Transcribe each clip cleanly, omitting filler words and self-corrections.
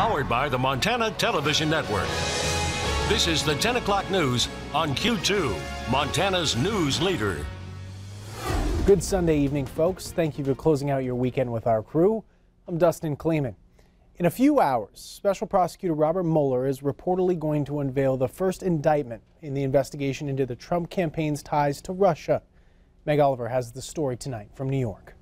Powered by the Montana Television Network. This is the 10 o'clock news on Q2, Montana's news leader. Good Sunday evening, folks. Thank you for closing out your weekend with our crew. I'm Dustin Klemann. In a few hours, Special Prosecutor Robert Mueller is reportedly going to unveil the first indictment in the investigation into the Trump campaign's ties to Russia. Meg Oliver has the story tonight from New York.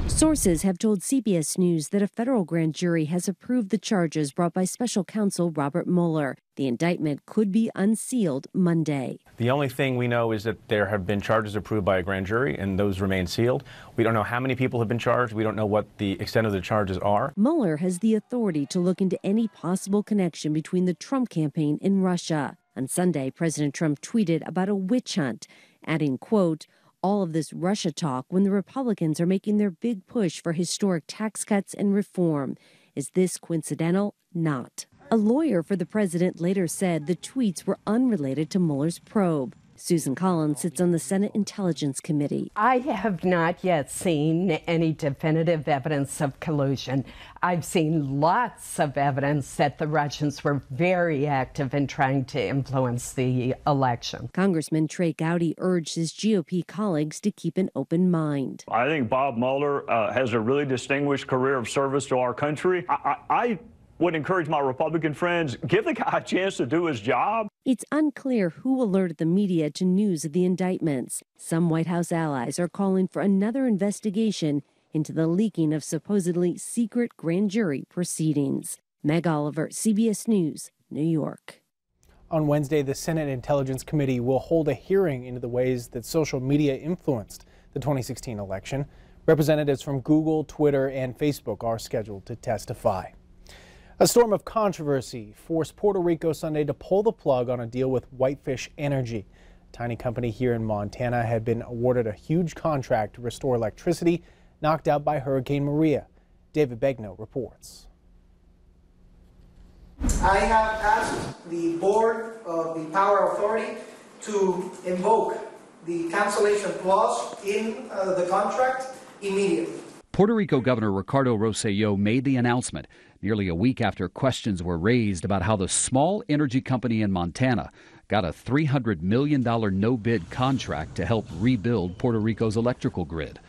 Sources have told CBS News that a federal grand jury has approved the charges brought by special counsel Robert Mueller. The indictment could be unsealed Monday. The only thing we know is that there have been charges approved by a grand jury, and those remain sealed. We don't know how many people have been charged. We don't know what the extent of the charges are. Mueller has the authority to look into any possible connection between the Trump campaign and Russia. On Sunday, President Trump tweeted about a witch hunt, adding, quote, all of this Russia talk when the Republicans are making their big push for historic tax cuts and reform. Is this coincidental? Not. A lawyer for the president later said the tweets were unrelated to Mueller's probe. Susan Collins sits on the Senate Intelligence Committee. I have not yet seen any definitive evidence of collusion. I've seen lots of evidence that the Russians were very active in trying to influence the election. Congressman Trey Gowdy urged his GOP colleagues to keep an open mind. I think Bob Mueller has a really distinguished career of service to our country. I would encourage my Republican friends, give the guy a chance to do his job. It's unclear who alerted the media to news of the indictments. Some White House allies are calling for another investigation into the leaking of supposedly secret grand jury proceedings. Meg Oliver, CBS News, New York. On Wednesday, the Senate Intelligence Committee will hold a hearing into the ways that social media influenced the 2016 election. Representatives from Google, Twitter, and Facebook are scheduled to testify. A storm of controversy forced Puerto Rico Sunday to pull the plug on a deal with Whitefish Energy. A tiny company here in Montana had been awarded a huge contract to restore electricity knocked out by Hurricane Maria. David Begnaud reports. I have asked the board of the Power Authority to invoke the cancellation clause in the contract immediately. Puerto Rico Governor Ricardo Rosselló made the announcement nearly a week after questions were raised about how the small energy company in Montana got a $300 million no-bid contract to help rebuild Puerto Rico's electrical grid.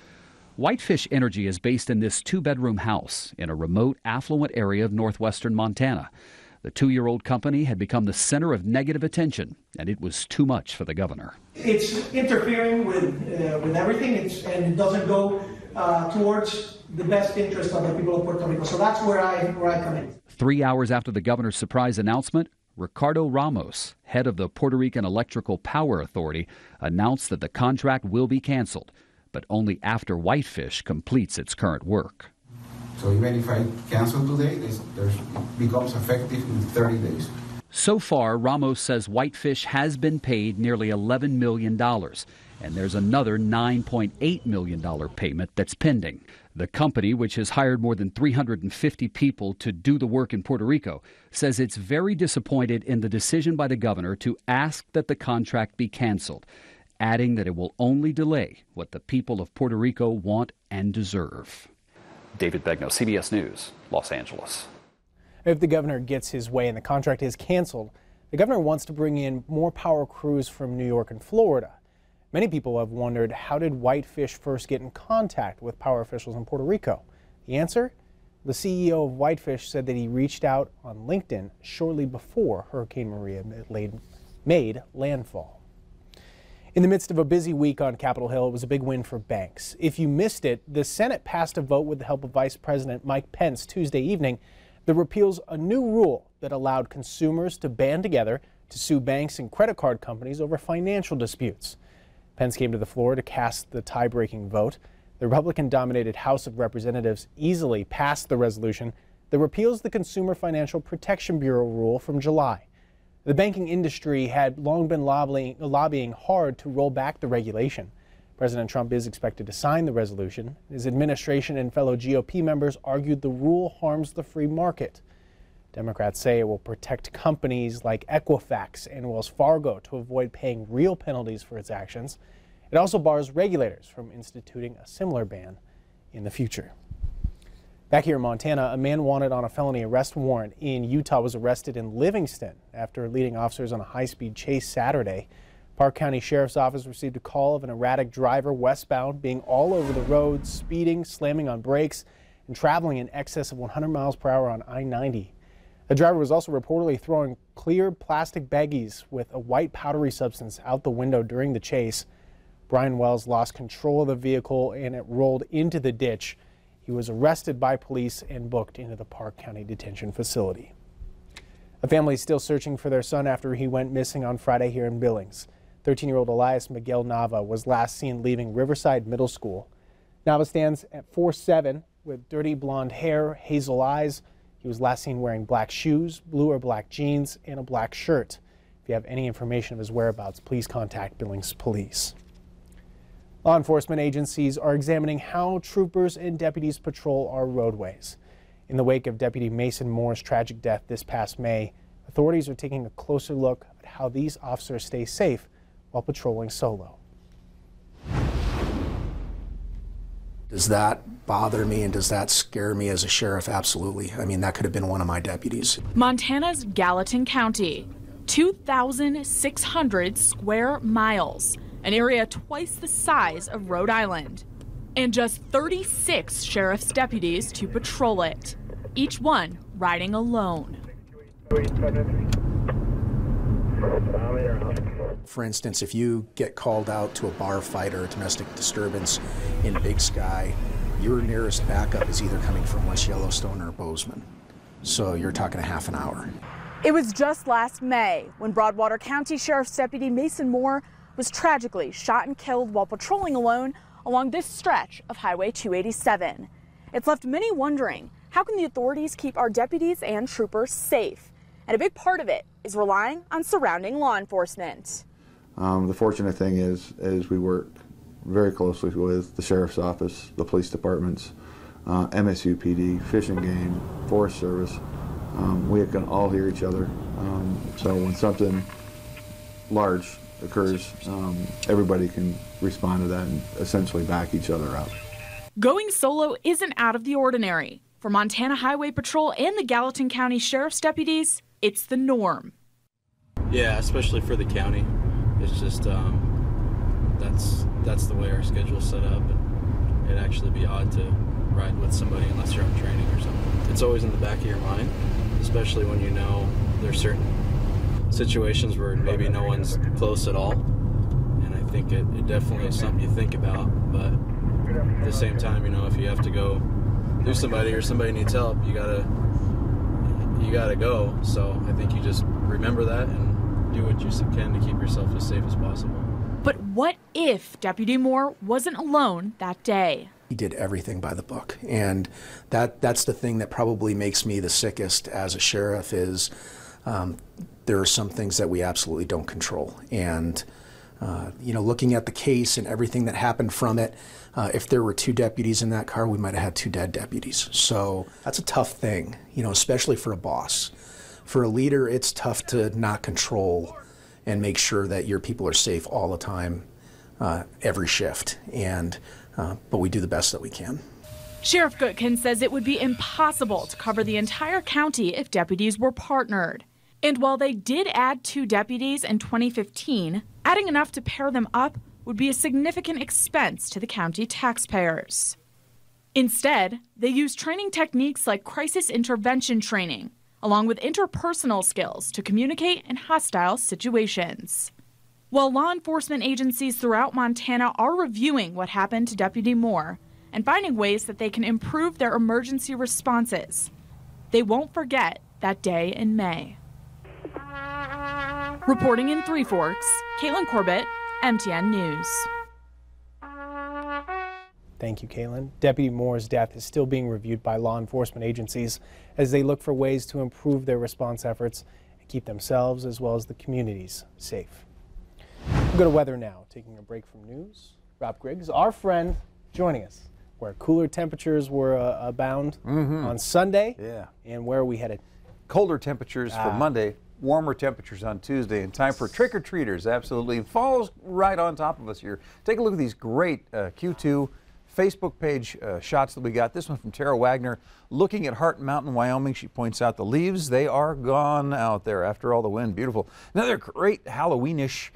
Whitefish Energy is based in this two-bedroom house in a remote, affluent area of northwestern Montana. The two-year-old company had become the center of negative attention, and it was too much for the governor. It's interfering with everything, and it doesn't go towards the best interest of the people of Puerto Rico. So that's where I come in. 3 hours after the governor's surprise announcement, Ricardo Ramos, head of the Puerto Rican Electrical Power Authority, announced that the contract will be canceled, but only after Whitefish completes its current work. So even if I cancel today, it becomes effective in 30 days. So far, Ramos says Whitefish has been paid nearly $11 million, and there's another $9.8 million payment that's pending. The company, which has hired more than 350 people to do the work in Puerto Rico, says it's very disappointed in the decision by the governor to ask that the contract be canceled, adding that it will only delay what the people of Puerto Rico want and deserve. David Begnaud, CBS News, Los Angeles. If the governor gets his way and the contract is canceled, the governor wants to bring in more power crews from New York and Florida. Many people have wondered, how did Whitefish first get in contact with power officials in Puerto Rico? The answer? The CEO of Whitefish said that he reached out on LinkedIn shortly before Hurricane Maria made landfall. In the midst of a busy week on Capitol Hill, it was a big win for banks. If you missed it, the Senate passed a vote with the help of Vice President Mike Pence Tuesday evening that repeals a new rule that allowed consumers to band together to sue banks and credit card companies over financial disputes. Pence came to the floor to cast the tie-breaking vote. The Republican-dominated House of Representatives easily passed the resolution that repeals the Consumer Financial Protection Bureau rule from July. The banking industry had long been lobbying hard to roll back the regulation. President Trump is expected to sign the resolution. His administration and fellow GOP members argued the rule harms the free market. Democrats say it will protect companies like Equifax and Wells Fargo to avoid paying real penalties for its actions. It also bars regulators from instituting a similar ban in the future. Back here in Montana, a man wanted on a felony arrest warrant in Utah was arrested in Livingston after leading officers on a high-speed chase Saturday. Park County Sheriff's Office received a call of an erratic driver westbound being all over the road, speeding, slamming on brakes, and traveling in excess of 100 miles per hour on I-90. The driver was also reportedly throwing clear plastic baggies with a white powdery substance out the window during the chase. Brian Wells lost control of the vehicle and it rolled into the ditch. He was arrested by police and booked into the Park County Detention Facility. A family is still searching for their son after he went missing on Friday here in Billings. 13-year-old Elias Miguel Nava was last seen leaving Riverside Middle School. Nava stands at 4'7" with dirty blonde hair, hazel eyes. He was last seen wearing black shoes, blue or black jeans, and a black shirt. If you have any information of his whereabouts, please contact Billings Police. Law enforcement agencies are examining how troopers and deputies patrol our roadways. In the wake of Deputy Mason Moore's tragic death this past May, authorities are taking a closer look at how these officers stay safe while patrolling solo. Does that bother me and does that scare me as a sheriff? Absolutely. I mean, that could have been one of my deputies. Montana's Gallatin County, 2,600 square miles, an area twice the size of Rhode Island, and just 36 sheriff's deputies to patrol it, each one riding alone. For instance, if you get called out to a bar fight or a domestic disturbance in Big Sky, your nearest backup is either coming from West Yellowstone or Bozeman. So you're talking a half an hour. It was just last May when Broadwater County Sheriff's Deputy Mason Moore was tragically shot and killed while patrolling alone along this stretch of Highway 287. It's left many wondering, how can the authorities keep our deputies and troopers safe? And a big part of it is relying on surrounding law enforcement. The fortunate thing is we work very closely with the Sheriff's Office, the police departments, MSUPD, Fish and Game, Forest Service. We can all hear each other. So when something large occurs, everybody can respond to that and essentially back each other up. Going solo isn't out of the ordinary. For Montana Highway Patrol and the Gallatin County Sheriff's deputies, it's the norm. Yeah, especially for the county. It's just, that's the way our schedule's set up. And it'd actually be odd to ride with somebody unless you're on training or something. It's always in the back of your mind, especially when you know there's certain situations where maybe no one's close at all. And I think it definitely is something you think about. But at the same time, you know, if you have to go do somebody or somebody needs help, you gotta go. So I think you just remember that and do what you can to keep yourself as safe as possible. But what if Deputy Moore wasn't alone that day? He did everything by the book, and that's the thing that probably makes me the sickest as a sheriff is there are some things that we absolutely don't control. And you know, looking at the case and everything that happened from it, if there were 2 deputies in that car, we might have had 2 dead deputies. So that's a tough thing, you know, especially for a boss. For a leader, it's tough to not control and make sure that your people are safe all the time, every shift. And but we do the best that we can. Sheriff Gutkin says it would be impossible to cover the entire county if deputies were partnered. And while they did add 2 deputies in 2015, adding enough to pair them up would be a significant expense to the county taxpayers. Instead, they use training techniques like crisis intervention training, along with interpersonal skills to communicate in hostile situations. While law enforcement agencies throughout Montana are reviewing what happened to Deputy Moore and finding ways that they can improve their emergency responses, they won't forget that day in May. Reporting in Three Forks, Caitlin Corbett, MTN News. Thank you, Caitlin. Deputy Moore's death is still being reviewed by law enforcement agencies as they look for ways to improve their response efforts and keep themselves as well as the communities safe. We'll go to weather now. Taking a break from news, Rob Griggs, our friend, joining us, where cooler temperatures were abound on Sunday. Yeah. And where are we headed? Colder temperatures for Monday, warmer temperatures on Tuesday, and time for trick-or-treaters. Absolutely. Fall's right on top of us here. Take a look at these great Q2 Facebook page shots that we got. This one from Tara Wagner looking at Hart Mountain, Wyoming. She points out the leaves, they are gone out there after all the wind. Beautiful. Another great Halloweenish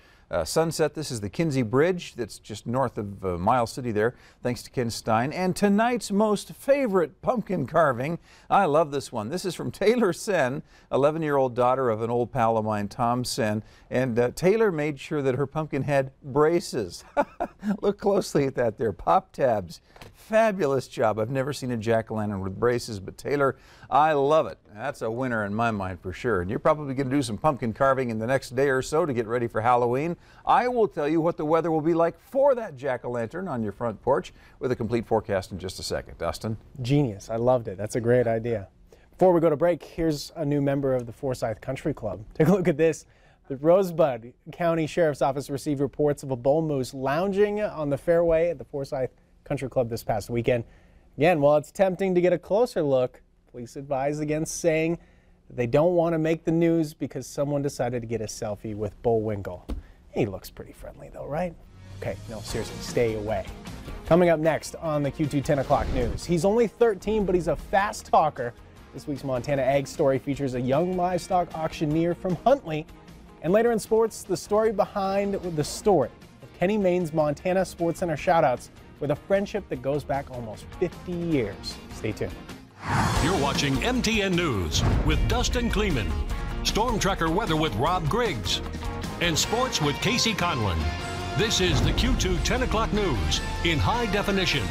sunset. This is the Kinsey Bridge that's just north of Miles City there, thanks to Ken Stein. And tonight's most favorite pumpkin carving. I love this one. This is from Taylor Sen, 11-year-old daughter of an old pal of mine, Tom Sen. And Taylor made sure that her pumpkin had braces. Look closely at that there, pop tabs. Fabulous job. I've never seen a jack-o'-lantern with braces, but Taylor, I love it. That's a winner in my mind for sure. And you're probably going to do some pumpkin carving in the next day or so to get ready for Halloween. I will tell you what the weather will be like for that jack-o'-lantern on your front porch with a complete forecast in just a second. Dustin? Genius. I loved it. That's a great idea. Before we go to break, here's a new member of the Forsyth Country Club. Take a look at this. The Rosebud County Sheriff's Office received reports of a bull moose lounging on the fairway at the Forsyth Country Club this past weekend. Again, while it's tempting to get a closer look, police advise against saying that they don't want to make the news because someone decided to get a selfie with Bullwinkle. He looks pretty friendly though, right? Okay, no, seriously, stay away. Coming up next on the Q2 10 o'clock news. He's only 13, but he's a fast talker. This week's Montana Ag Story features a young livestock auctioneer from Huntley. And later in sports, the story behind the story of Kenny Maine's Montana Sports Center shoutouts with a friendship that goes back almost 50 years. Stay tuned. You're watching MTN News with Dustin Klemann, Storm Tracker weather with Rob Griggs, and sports with Casey Conlon. This is the Q2 10 o'clock news in high definition.